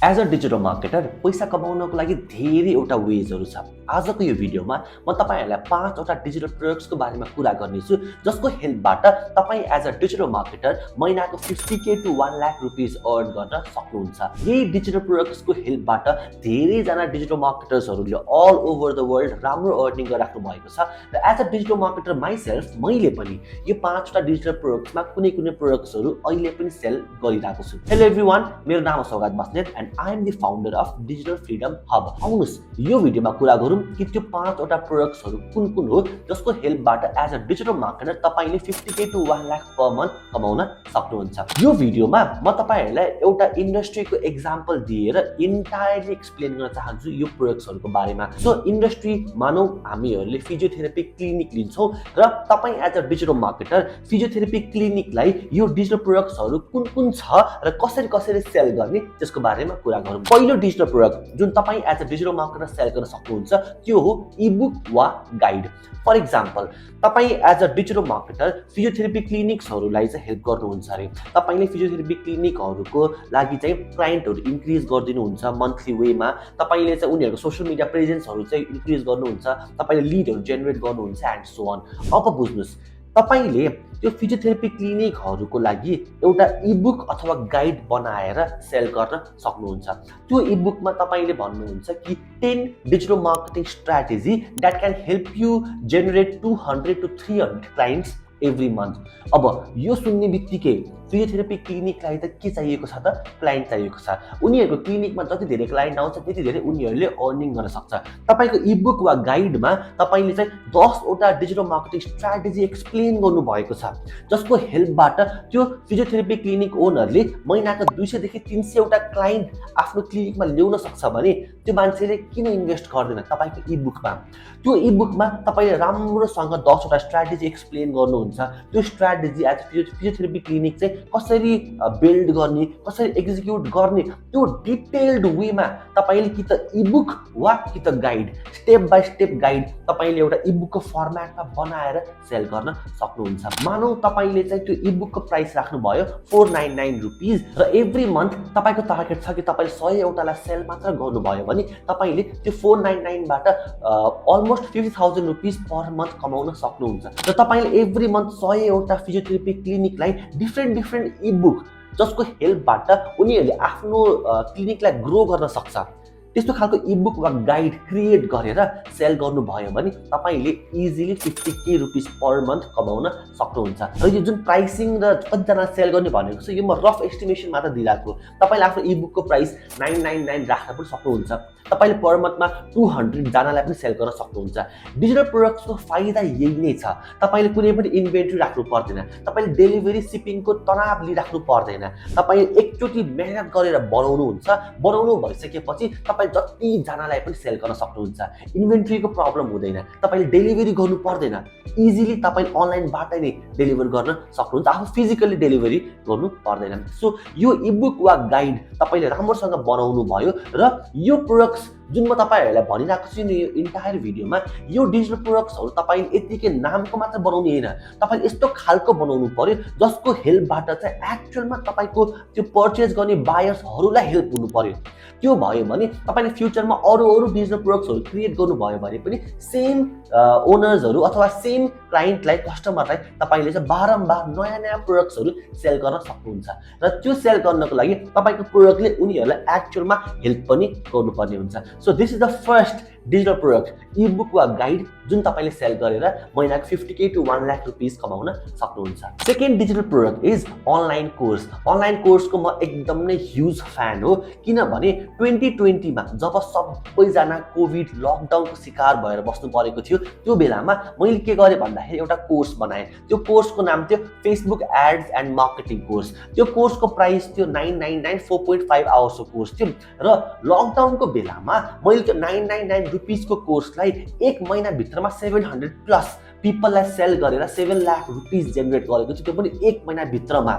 As a digital marketer पैसा कमाउनको लागि धेरैवटा वेजहरू छ। आजको यो भिडियोमा म तपाईहरुलाई 5 वटा डिजिटल प्रोडक्ट्सको बारेमा कुरा गर्नेछु जसको हेल्पबाट तपाई एज अ डिजिटल मार्केटर महिनाको 50k टु 1 लाख रुपैयाँ अर्न गर्न सक्नुहुन्छ। यही डिजिटल प्रोडक्ट्सको हेल्पबाट धेरै जना डिजिटल मार्केटर्सहरूले अल ओभर द वर्ल्ड राम्रो अर्निङ गरिराख्नु भएको छ र as a digital marketer myself मैले पनि यो 5 वटा डिजिटल प्रोडक्ट्समा कुनै प्रोडक्ट्सहरू अहिले पनि सेल गरिरहेको छु। हेलो एभ्रीवन, मेरो नाम हो सौगात Basnet and I am the founder of Digital Freedom Hub. आउनुस् यो भिडियोमा कुरा गरौँ कि त्यो 5 वटा प्रोडक्ट्सहरू कुन हो जसको हेल्पबाट एज अ डिजिटल मार्केटर तपाईले 50k to 1 lakh per month कमाउन सक्नुहुन्छ। यो भिडियोमा म तपाईहरुलाई एउटा इन्डस्ट्रीको एक्जाम्पल दिएर इन्टायरली एक्सप्लेन गर्न चाहन्छु यो प्रोडक्ट्सहरूको बारेमा। सो इन्डस्ट्री मानौ हामीहरूले फिजियोथेरापी क्लिनिक लिन्छौं र तपाई as a digital marketer physiotherapy क्लिनिकलाई यो डिजिटल प्रोडक्ट्सहरू कुन छ र कसरी सेल गर्ने त्यसको बारेमा कुरा गरौँ। पहिलो डिजिटल प्रोडक्ट जुन तपाई as a digital marketer sell गर्न सक्नुहुन्छ त्यो हो ई-बुक वा गाइड। फर एक्जाम्पल तपाई as a digital marketer physiotherapy क्लिनिक्सहरूलाई चाहिँ हेल्प गर्नुहुन्छ अरे तपाईले फिजियोथेरापी क्लिनिकहरूको लागि चाहिँ क्लाइन्टहरू इन्क्रिज गरिदिनुहुन्छ मन्थली वेमा। तपाईले चाहिँ उनीहरूको सोशल मिडिया प्रेजेन्सहरू चाहिँ इन्क्रिज गर्नुहुन्छ, तपाईले लिडहरू जेनेरेट गर्नुहुन्छ एन्ड सो अन। अब बुझ्नुस् तपाईले त्यो फिजियोथेरापी क्लिनिकहरूको लागि एउटा ई-बुक अथवा गाइड बनाएर सेल गर्न सक्नुहुन्छ। त्यो ई-बुकमा तपाईले भन्नुहुन्छ कि 10 digital marketing strategy that can help you generate 200 to 300 clients every month. अब यो सुन्ने बित्तिकै फिजियोथेरापी क्लिनिकलाई त के चाहिएको छ त? क्लाइन्ट चाहिएको छ। उनीहरूको क्लिनिकमा जति धेरै क्लाइन्ट आउँछ त्यति धेरै उनीहरूले अर्निङ गर्न सक्छ। तपाईको ई-बुक वा गाइडमा तपाईले चाहिँ 10 वटा डिजिटल मार्केटिङ स्ट्र्याटेजी एक्सप्लेन गर्नु भएको छ जसको हेल्पबाट त्यो फिजियोथेरापी क्लिनिक ओनरले महिनाको 200 देखि 300 वटा क्लाइन्ट आफ्नो क्लिनिकमा ल्याउन सक्छ भने त्यो मान्छेले किन इन्भेस्ट गर्दैन तपाईको ई-बुकमा? त्यो ई-बुकमा तपाईले राम्रोसँग 10 वटा स्ट्र्याटेजी एक्सप्लेन गर्नुहुन्छ। त्यो स्ट्र्याटेजी एज फिजियोथेरापी क्लिनिक चाहिँ कसरी बिल्ड गर्ने, कसरी एक्जिक्युट गर्ने त्यो डिटेल्ड वेमा तपाईले कि त ई-बुक वा कि त guide, step by step guide तपाईले एउटा ई-बुकको फर्म्याटमा बनाएर सेल गर्न सक्नुहुन्छ। मानौ तपाईले चाहिँ त्यो ई-बुकको प्राइस राख्नु भयो 499 रुपीज र एभ्री मन्थ तपाईको टार्गेट छ कि तपाईले 100 वटालाई सेल मात्र गर्नुभयो भने तपाईले त्यो 499 बाट अलमोस्ट 50,000 रुपीज पर मन्थ कमाउन सक्नुहुन्छ। र तपाईले एभ्री मन्थ 100 वटा फिजियोथेरापी क्लिनिकलाई डिफ्रेन्ट ई-बुक जसको हेल्पबाट उनीहरूले आफ्नो क्लिनिकलाई ग्रो गर्न सक्छ त्यस्तो खालको ई-बुक वा गाइड क्रिएट गरेर सेल गर्नुभयो भने तपाईले easily 50k rupees per month कमाउन सक्नुहुन्छ। र यो जुन प्राइसिङ र कतिजना सेल गर्ने भनेको छ यो म रफ एस्टिमेसन मात्र दिइराको। तपाईले आफ्नो ई-बुकको प्राइस 999 राख्न पनि सक्नुहुन्छ। तपाईले पर मन्थमा 200 जनालाई पनि सेल गर्न सक्नुहुन्छ। डिजिटल प्रोडक्ट्सको फाइदा यही नै छ। तपाईले कुनै पनि इन्भेन्टरी राख्नु पर्दैन, तपाईले डेलिभरी शिपिङको तनाव लिइराख्नु पर्दैन। तपाईले एकचोटी मेहनत गरेर बनाउनु भइसकेपछि तपाई जति जनालाई पनि सेल गर्न सक्नुहुन्छ। इन्भेन्टरीको प्रब्लम हुँदैन, तपाईले डेलिभरी गर्नु पर्दैन, इजिली तपाईले अनलाइनबाट नै डेलिभर गर्न सक्नुहुन्छ, आफू फिजिकली डेलिभरी गर्नु पर्दैन। सो यो ई-बुक वा गाइड तपाईले राम्रोसँग बनाउनु भयो र यो प्रोडक्ट्स जुन म तपाईहरुलाई भनिरहेको छु नि यो इन्टायर भिडियोमा यो डिजिटल प्रोडक्ट्सहरू तपाईले यतिकै नामको मात्र बनाउने हैन, तपाईले यस्तो खालको बनाउनु पर्यो जसको हेल्पबाट चाहिँ एक्चुअलमा तपाईको त्यो पर्चेज गर्ने बायर्सहरूलाई हेल्प हुनु पर्यो। त्यो भयो भने तपाईले फ्युचरमा अरु डिजिटल प्रोडक्ट्सहरू क्रिएट गर्नुभयो भने पनि सेम ओनर्सहरू अथवा सेम क्लाइन्टलाई कस्टमरलाई तपाईले चाहिँ बारम्बार नयाँ प्रोडक्ट्सहरू सेल गर्न सक्नुहुन्छ। र त्यो सेल गर्नको लागि तपाईको प्रोडक्टले उनीहरूलाई एक्चुअलमा हेल्प पनि गर्नुपर्ने हुन्छ। So this is the first digital product e-book वा गाइड जुन तपाईले सेल गरेर महिनाको 50k टु 1 लाख रुपीज कमाउन सक्नुहुन्छ। Second digital product is online course. Online कोर्सको म एकदम नै ह्युज फ्यान हो किनभने 2020 मा जब सबैजना कोभिड लकडाउनको शिकार भएर बस्नु परेको थियो त्यो बेलामा मैले के गरे भन्दाखेरि एउटा कोर्स बनाए। त्यो कोर्सको नाम थियो Facebook ads and marketing course. त्यो कोर्सको प्राइस थियो 999 4.5 आवर्सको कोर्स थियो र लकडाउनको बेलामा मैले त्यो 999 रुपीजको कोर्सलाई एक महिना भित्रमा 700 प्लस पिपललाई सेल गरेर 7 लाख रुपिस जेनेरेट गरेको छु, त्यो पनि 1 महिनाभित्रमा।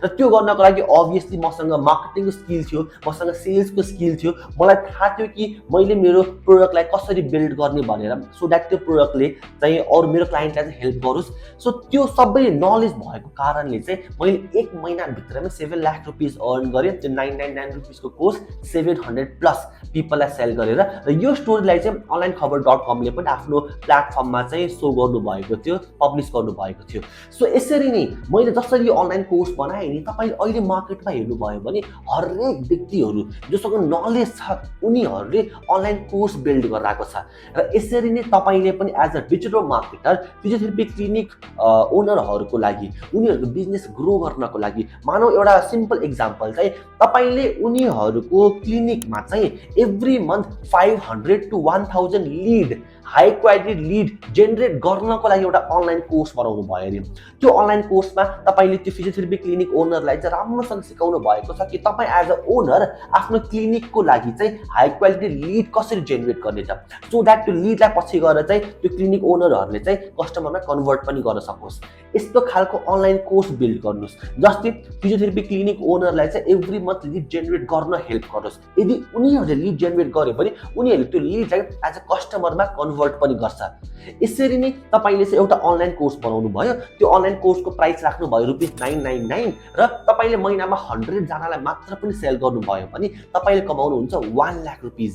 र त्यो गर्नको लागि अभियसली मसँग मार्केटिङको स्किल थियो, मसँग सेल्सको स्किल थियो, मलाई थाहा थियो कि मैले मेरो प्रोडक्टलाई कसरी बिल्ड गर्ने भनेर, सो द्याट त्यो प्रोडक्टले चाहिँ अरू मेरो क्लाइन्टलाई चाहिँ हेल्प गरोस्। सो त्यो सबै नलेज भएको कारणले चाहिँ मैले 1 महिनाभित्रमै 7 लाख रुपिस अर्न गरेँ। त्यो 999 रुपिसको कोर्स 700 प्लस पिपललाई सेल गरेर। र यो स्टोरीलाई चाहिँ onlineखबर.com ले पनि आफ्नो प्लेटफर्ममा चाहिँ सो गर्नुभएको थियो, पब्लिस गर्नुभएको थियो। सो यसरी नै मैले जसरी यो अनलाइन कोर्स बनाएँ नि, तपाईँले अहिले मार्केटमा हेर्नुभयो भने हरेक व्यक्तिहरू जोसँग नलेज छ उनीहरूले अनलाइन कोर्स बिल्ड गराएको छ। र यसरी नै तपाईँले पनि as a digital marketer physiotherapy clinic ओनरहरूको लागि, उनीहरूको बिजनेस ग्रो गर्नको लागि, मानौ एउटा सिम्पल इक्जाम्पल चाहिँ तपाईँले उनीहरूको क्लिनिकमा चाहिँ every month 500 to 1000 lead, high quality lead generate गर्नको लागि एउटा अनलाइन कोर्स बनाउनु भयो अरे। त्यो अनलाइन कोर्समा तपाईँले त्यो फिजियोथेरापी क्लिनिक ओनरलाई चाहिँ राम्रोसँग सिकाउनु भएको छ कि तपाईँ एज अ ओनर आफ्नो क्लिनिकको लागि चाहिँ हाई क्वालिटी लिड कसरी जेनेरेट गर्ने त, सो द्याट त्यो लिडलाई पछि गएर चाहिँ त्यो क्लिनिक ओनरहरूले चाहिँ कस्टमरमा कन्भर्ट पनि गर्न सकोस्। यस्तो खालको अनलाइन कोर्स बिल्ड गर्नुहोस् जसले फिजियोथेरापी क्लिनिक ओनरलाई चाहिँ एभ्री मन्थ लिड जेनेरेट गर्न हेल्प गरोस्। यदि उनीहरूले लिड जेनेरेट गरे भने उनीहरूले त्यो लिडलाई एज अ कस्टमरमा कन्भर्ट पनि गर्छ। यसरी नै तपाईँले चाहिँ एउटा अनलाइन कोर्स बनाउनु भयो। त्यो अनलाइन कोर्सको प्राइस राख्नु भयो ₹999 र तपाईँले महिनामा 100 जनालाई मात्र पनि सेल गर्नुभयो भने तपाईँले कमाउनुहुन्छ 1 lakh rupees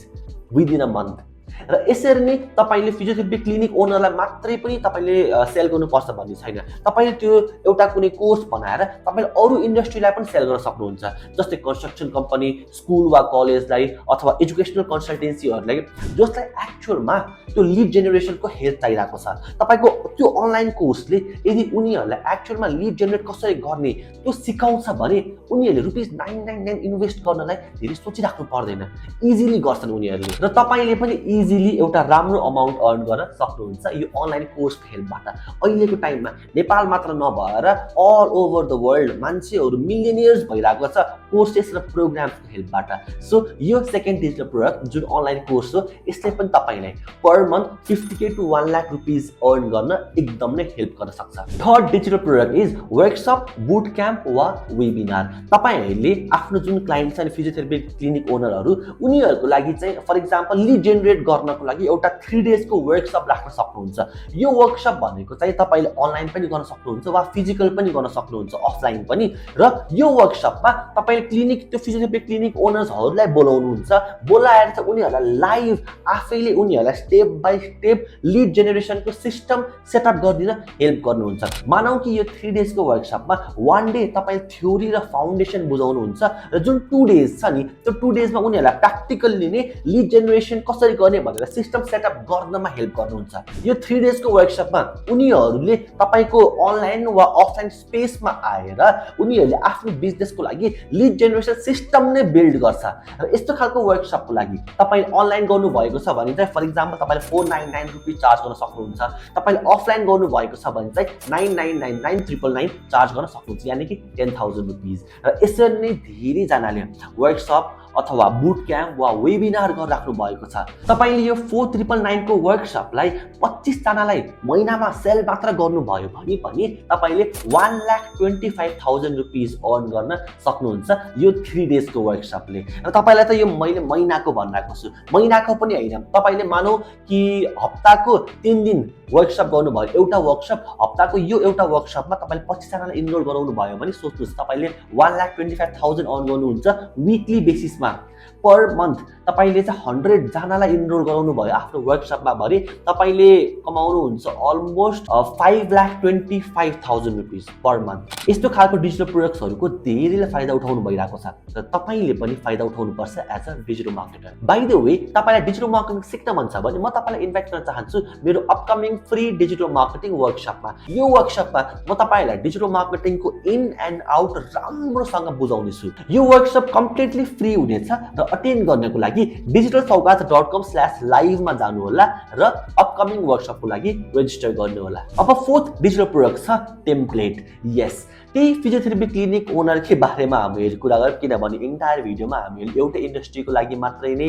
within a month. र यसरी नै तपाईँले फिजियोथेरापी क्लिनिक ओनरलाई मात्रै पनि तपाईँले सेल गर्नुपर्छ भन्ने छैन। तपाईँले त्यो एउटा कुनै कोर्स बनाएर तपाईँले अरू इन्डस्ट्रीलाई पनि सेल गर्न सक्नुहुन्छ, जस्तै कन्स्ट्रक्सन कम्पनी, स्कुल वा कलेजलाई अथवा एजुकेसनल कन्सल्टेन्सीहरूलाई, जसलाई एक्चुअलमा त्यो लिड जेनेरेसनको हेल्प चाहिरहेको छ। तपाईँको त्यो अनलाइन कोर्सले यदि उनीहरूलाई एक्चुअलमा लिड जेनेरेट कसरी गर्ने त्यो सिकाउँछ भने उनीहरूले ₹999 इन्भेस्ट गर्नलाई धेरै सोचिराख्नु पर्दैन, इजिली गर्छन् उनीहरूले। र तपाईँले पनि इजिली एउटा राम्रो अमाउन्ट अर्न गर्न सक्नुहुन्छ यो अनलाइन कोर्सको हेल्पबाट। अहिलेको टाइममा नेपाल मात्र नभएर अल ओभर द वर्ल्ड मान्छेहरू मिलियनियर्स भइरहेको छ कोर्सेस र प्रोग्रामको हेल्पबाट। सो यो सेकेन्ड डिजिटल प्रोडक्ट जुन अनलाइन कोर्स हो, यसले पनि तपाईँलाई पर month 50K to 1 lakh rupees earn गर्न एकदम नै हेल्प गर्न सक्छ। Third digital product is workshop, boot camp वा वेबिनार। तपाईँहरूले आफ्नो जुन क्लाइन्ट छ फिजियोथेरापी क्लिनिक ओनरहरू, उनीहरूको लागि चाहिँ फर इक्जाम्पल लिड जेनेरेट गर्नको लागि एउटा 3 डेजको वर्कसप राख्न सक्नुहुन्छ। यो वर्कसप भनेको चाहिँ तपाईँले अनलाइन पनि गर्न सक्नुहुन्छ वा फिजिकल पनि गर्न सक्नुहुन्छ, अफलाइन पनि। र यो वर्कसपमा तपाईँले क्लिनिक त्यो फिजियोथेरापी क्लिनिक ओनर्सहरूलाई बोलाउनुहुन्छ, बोलाएर चाहिँ उनीहरूलाई लाइभ आफैले उनीहरूलाई स्टेप बाई स्टेप लिड जेनेरेसनको सिस्टम सेटअप गरिदिन हेल्प गर्नुहुन्छ। मानौ कि यो 3 डेजको वर्कसपमा 1 डे तपाईँले थ्योरी र फाउन्डेसन बुझाउनुहुन्छ र जुन 2 डेज छ नि त्यो 2 डेजमा उनीहरूलाई प्र्याक्टिकल्ली नै लिड जेनेरेसन कसरी गर्ने भनेर सिस्टम सेटअप गर्नमा हेल्प गर्नुहुन्छ। यो 3 डेजको वर्कसपमा उनीहरूले तपाईँको अनलाइन वा अफलाइन स्पेसमा आएर उनीहरूले आफ्नो बिजनेसको लागि लिड जेनेरेसन सिस्टम नै बिल्ड गर्छ। र यस्तो खालको वर्कसपको लागि तपाईँ अनलाइन गर्नुभएको छ भने चाहिँ फर इक्जाम्पल तपाईँले 499 रुपिस चार्ज गर्न सक्नुहुन्छ। तपाईँले अफलाइन गर्नुभएको छ भने चाहिँ 9999 चार्ज गर्न सक्नुहुन्छ, यानि कि 10,000 रुपिस। र यसरी नै धेरैजनाले वर्कसप अथवा बुट क्याम्प वा वेबिनार गरिराख्नु भएको छ। तपाईँले यो 4999 को वर्कसपलाई 25 जनालाई महिनामा सेल मात्र गर्नुभयो भने पनि तपाईँले 1,25,000 रुपिस अर्न गर्न सक्नुहुन्छ यो 3 डेजको वर्कसपले। र तपाईँलाई त यो मैले महिनाको भनिरहेको छु, महिनाको पनि होइन। तपाईँले मानौ कि हप्ताको 3 दिन वर्कसप गर्नुभयो, एउटा वर्कसप हप्ताको यो एउटा वर्कसपमा तपाईँले 25 जनालाई इनरोल गराउनु भयो भने सोच्नुहोस् तपाईँले 1,25,000 अर्न गर्नुहुन्छ विकली बेसिसमा। पर मन्थ तपाईँले चाहिँ 100 जनालाई इनरोल गराउनु भयो आफ्नो वर्कसपमा भने तपाईँले कमाउनुहुन्छ अलमोस्ट 5,25,000 रुपिस पर मन्थ। यस्तो खालको डिजिटल प्रोडक्ट्सहरूको धेरैले फाइदा उठाउनु भइरहेको छ र तपाईँले पनि फाइदा उठाउनुपर्छ as a digital marketer. By the way, तपाईँलाई डिजिटल मार्केटिङ सिक्न मन छ भने म तपाईँलाई इन्भाइट गर्न चाहन्छु मेरो अपकमिङ फ्री डिजिटल मार्केटिङ वर्कसपमा। यो वर्कसपमा म तपाईँलाई डिजिटल मार्केटिङको इन एन्ड आउट राम्रोसँग बुझाउनेछु। यो वर्कसप कम्प्लिटली फ्री हुनेछ र अटेन्ड गर्नको लागि digitalsaugat.com/live मा जानु होला र अपकमिङ वर्कसपको लागि रेजिस्टर गर्नु होला। अब फोर्थ डिजिटल प्रोडक्ट छ टेम्प्लेट। यस, त्यही फिजियोथेरापी क्लिनिक ओनरकै बारेमा हामीले कुरा गरौँ, किनभने इन्टायर भिडियोमा हामीले एउटा इन्डस्ट्रीको लागि मात्रै नै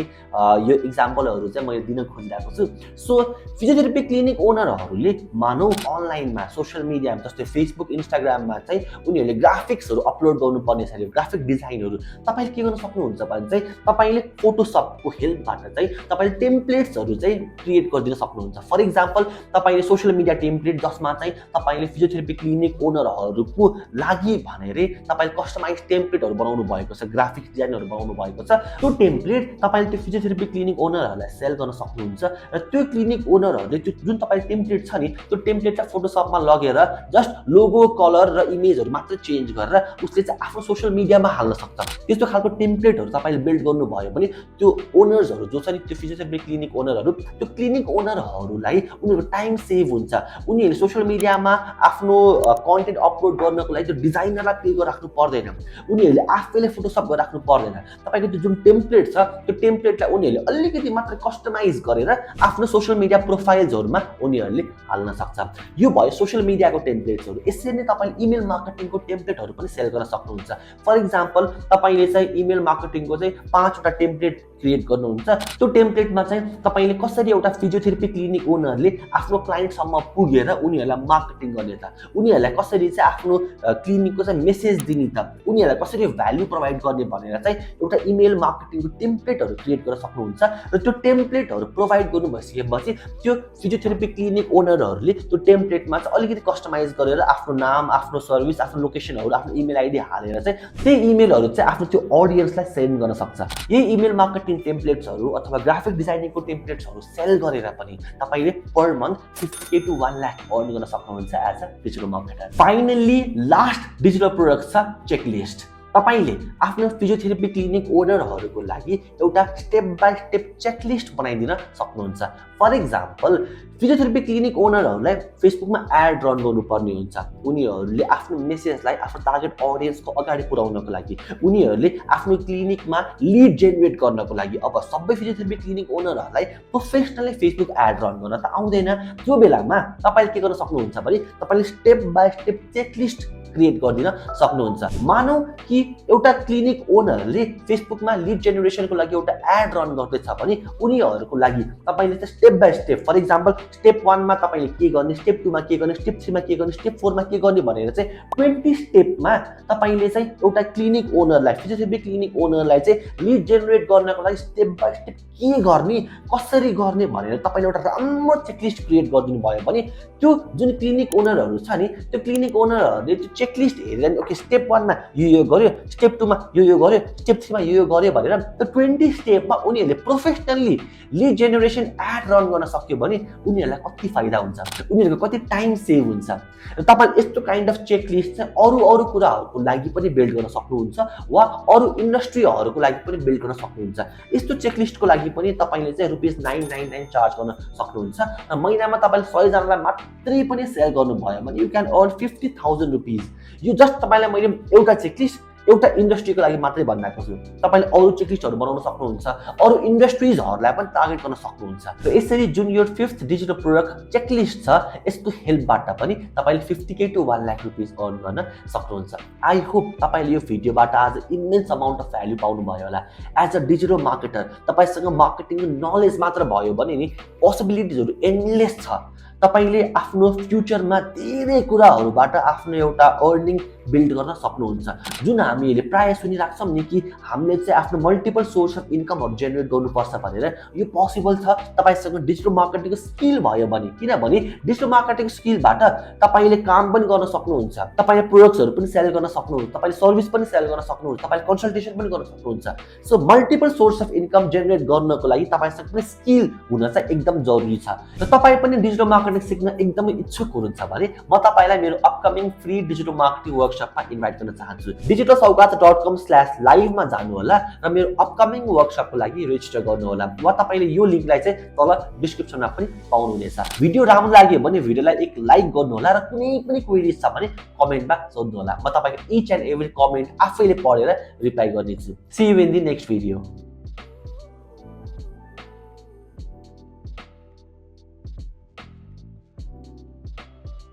यो इक्जाम्पलहरू चाहिँ मैले दिन खोजिरहेको छु। सो फिजियोथेरापी क्लिनिक ओनरहरूले मानौ अनलाइनमा सोसियल मिडियामा जस्तै फेसबुक इन्स्टाग्राममा चाहिँ उनीहरूले ग्राफिक्सहरू अपलोड गर्नुपर्ने छ, ग्राफिक डिजाइनहरू तपाईँले के गर्न सक्नुहुन्छ भने चाहिँ तपाईँले फोटोसपको हेल्पबाट चाहिँ तपाईँले टेम्प्लेट्सहरू चाहिँ क्रिएट गरिदिन सक्नुहुन्छ। फर इक्जाम्पल तपाईँले सोसियल मिडिया टेम्प्लेट जसमा चाहिँ तपाईँले फिजियोथेरापी क्लिनिक ओनरहरूको लागि भनेर तपाईँले कस्टमाइज टेम्प्लेटहरू बनाउनु भएको छ, ग्राफिक डिजाइनहरू बनाउनु भएको छ। त्यो टेम्प्लेट तपाईँले त्यो फिजियोथेरापी क्लिनिक ओनरहरूलाई सेल गर्न सक्नुहुन्छ र त्यो क्लिनिक ओनरहरूले त्यो जुन तपाईँले टेम्प्लेट छ नि त्यो टेम्प्लेटलाई फोटोसपमा लगेर जस्ट लोगो, कलर र इमेजहरू मात्र चेन्ज गरेर उसले चाहिँ आफ्नो सोसियल मिडियामा हाल्न सक्छ। त्यस्तो खालको टेम्प्लेटहरू तपाईँले बिल्ड गर्नुभयो भने त्यो ओनर्सहरू जो छ नि, त्यो फिजियोथेरापी क्लिनिक ओनरहरू, त्यो क्लिनिक ओनरहरूलाई उनीहरूको टाइम सेभ हुन्छ। उनीहरूले सोसियल मिडियामा आफ्नो कन्टेन्ट अपलोड गर्नको लागि त्यो डिजाइनरलाई पे गरिराख्नु पर्दैन, उनीहरूले आफैले फोटोसप गरिराख्नु पर्दैन। तपाईँको त्यो जुन टेम्प्लेट छ त्यो टेम्प्लेटलाई उनीहरूले अलिकति मात्र कस्टमाइज गरेर आफ्नो सोसियल मिडिया प्रोफाइल्सहरूमा उनीहरूले हाल्न सक्छ। यो भयो सोसियल मिडियाको टेम्प्लेट्सहरू। यसरी नै तपाईँले इमेल मार्केटिङको टेम्प्लेटहरू पनि सेल गर्न सक्नुहुन्छ। फर इक्जाम्पल तपाईँले चाहिँ इमेल मार्केटिङको चाहिँ 5 वटा टेम्प्लेट क्रिएट गर्नुहुन्छ। त्यो टेम्प्लेटमा चाहिँ तपाईँले कसरी एउटा फिजियोथेरापी क्लिनिक ओनरले आफ्नो क्लाइन्टसम्म पुगेर उनीहरूलाई मार्केटिङ गर्ने त, उनीहरूलाई कसरी चाहिँ आफ्नो क्लिनिकको चाहिँ मेसेज दिने त, उनीहरूलाई कसरी भ्याल्यु प्रोभाइड गर्ने भनेर चाहिँ एउटा इमेल मार्केटिङको टेम्प्लेटहरू क्रिएट गर्न सक्नुहुन्छ। र त्यो टेम्प्लेटहरू प्रोभाइड गर्नु भइसकेपछि त्यो फिजियोथेरापी क्लिनिक ओनरहरूले त्यो टेम्प्लेटमा चाहिँ अलिकति कस्टमाइज गरेर आफ्नो नाम, आफ्नो सर्भिस, आफ्नो लोकेसनहरू, आफ्नो इमेल आइडी हालेर चाहिँ त्यही इमेलहरू चाहिँ आफ्नो त्यो अडियन्सलाई सेन्ड गर्न सक्छ। यही इमेल मार्केटिङ टेम्प्लेट्सहरू अथवा ग्राफिक डिजाइनिङको टेम्प्लेट्सहरू सेल गरेर पनि तपाईँले per month 50K to 1 lakh earn गर्न सक्नुहुन्छ as a digital marketer. Finally last digital product छ चेकलिस्ट। तपाईले आफ्नो फिजियोथेरापी क्लिनिक ओनरहरूको लागि एउटा स्टेप बाइ स्टेप चेकलिस्ट बनाइदिन सक्नुहुन्छ। फर इक्जाम्पल फिजियोथेरापी क्लिनिक ओनरहरूलाई फेसबुकमा एड रन गर्नुपर्ने हुन्छ। उनीहरूले आफ्नो मेसेजलाई आफ्नो टार्गेट अडियन्सको अगाडि पुर्याउनको लागि, उनीहरूले आफ्नो क्लिनिकमा लिड जेनेरेट गर्नको लागि, अब सबै फिजियोथेरापी क्लिनिक ओनरहरूलाई प्रोफेसनली फेसबुक एड रन गर्न त आउँदैन। त्यो बेलामा तपाईले के गर्न सक्नुहुन्छ भने तपाईले step by step checklist create गरिदिन सक्नुहुन्छ। मानौ कि एउटा क्लिनिक ओनरले फेसबुकमा लिड जेनेरेसनको लागि एउटा एड रन गर्दैछ भने उनीहरूको लागि तपाईले चाहिँ step by step, for example step 1 मा तपाईले के गर्ने, स्टेप 2 मा के गर्ने, स्टेप 3 मा के गर्ने, स्टेप 4 मा के गर्ने भनेर चाहिँ 20 स्टेपमा तपाईले चाहिँ एउटा क्लिनिक ओनरलाई, फिजियोथेरापी क्लिनिक ओनरलाई चाहिँ लिड जेनेरेट गर्नको लागि स्टेप बाइ स्टेप के गर्ने, कसरी गर्ने भनेर तपाईले एउटा राम्रो चेकलिस्ट क्रिएट गरिदिनु भयो भने त्यो जुन क्लिनिक ओनरहरू छ नि, त्यो क्लिनिक ओनरहरूले त्यो चेकलिस्ट हेरेर ओके स्टेप 1 मा यो गर्यो, स्टेप 2 मा यो गर्यो, स्टेप 3 मा यो गर्यो भनेर त्यो 20 स्टेपमा उनीहरूले professionally lead generation ad run गर्न सक्यो भने उनीहरूलाई कति फाइदा हुन्छ, उनीहरूको कति टाइम सेभ हुन्छ। र तपाईले यस्तो काइन्ड अफ चेकलिस्ट चाहिँ अरू कुराहरूको लागि पनि बिल्ड गर्न सक्नुहुन्छ वा अरू इन्डस्ट्रीहरूको लागि पनि बिल्ड गर्न सक्नुहुन्छ। यस्तो चेकलिस्टको लागि पनि तपाईले चाहिँ ₹999 चार्ज गर्न सक्नुहुन्छ। र महिनामा तपाईले 100 जनालाई मात्रै पनि सेल गर्नुभयो भने यु क्यान अर्न ₹50,000। यो जस्ट तपाईलाई मैले एउटा चेकलिस्ट एउटा इन्डस्ट्रीको लागि मात्रै भनिरहेको छु। तपाईले अरू चेकलिस्टहरू बनाउन सक्नुहुन्छ, अरू इन्डस्ट्रीजहरूलाई पनि टार्गेट गर्न सक्नुहुन्छ। र यसरी जुन यो 5th डिजिटल प्रोडक्ट चेकलिस्ट छ यसको हेल्पबाट पनि तपाईले 50K to 1 लाख रुपैयाँ अर्न गर्न सक्नुहुन्छ। आई होप तपाईले यो भिडियोबाट आज इमेन्स अमाउन्ट अफ भ्यालु पाउनु भयो होला। एज अ डिजिटल मार्केटर तपाईसँग मार्केटिङको नलेज मात्र भयो भने नि पोसिबिलिटिजहरू एन्डलेस छ। तपाईले आफ्नो फ्युचरमा धेरै कुराहरूबाट आफ्नो एउटा अर्निङ बिल्ड गर्न सक्नुहुन्छ। जुन हामीले प्राय सुनिराख्छौँ नि कि हामीले चाहिँ आफ्नो मल्टिपल सोर्स अफ इन्कमहरू जेनेरेट गर्नुपर्छ भनेर, यो पोसिबल छ तपाईसँग डिजिटल मार्केटिङको स्किल भयो भने। किनभने डिजिटल मार्केटिङ स्किलबाट तपाईले काम पनि गर्न सक्नुहुन्छ, तपाईले प्रोडक्ट्सहरू पनि सेल गर्न सक्नुहुन्छ, तपाईले सर्भिस पनि सेल गर्न सक्नुहुन्छ, तपाईले कन्सल्टेसन पनि गर्न सक्नुहुन्छ। So multiple source of income generate गर्नको लागि तपाईसँग पनि स्किल हुन चाहिँ एकदम जरुरी छ। र तपाई पनि डिजिटल मार्केटिङ सिक्न एकदमै इच्छुक हुनुहुन्छ भने म तपाईलाई मेरो अपकमिङ फ्री डिजिटल मार्केटिङ वर्कसपमा इन्भाइट गर्न चाहन्छु। digitalsaugat.com/live मा जानु होला र मेरो अपकमिङ वर्कसपको लागि रेजिस्टर गर्नु होला। वा तपाईले यो लिंकलाई चाहिँ तल डिस्क्रिप्सनमा पनि पाउनुहुनेछ। भिडियो राम्रो लाग्यो भने भिडियोलाई एक लाइक गर्नु होला र कुनै पनि क्वेरी छ भने कमेन्टमा सोध्नु होला। म तपाईको इच एन्ड एभ्री कमेन्ट आफैले पढेर रिप्लाई गर्नेछु। See you in the next video.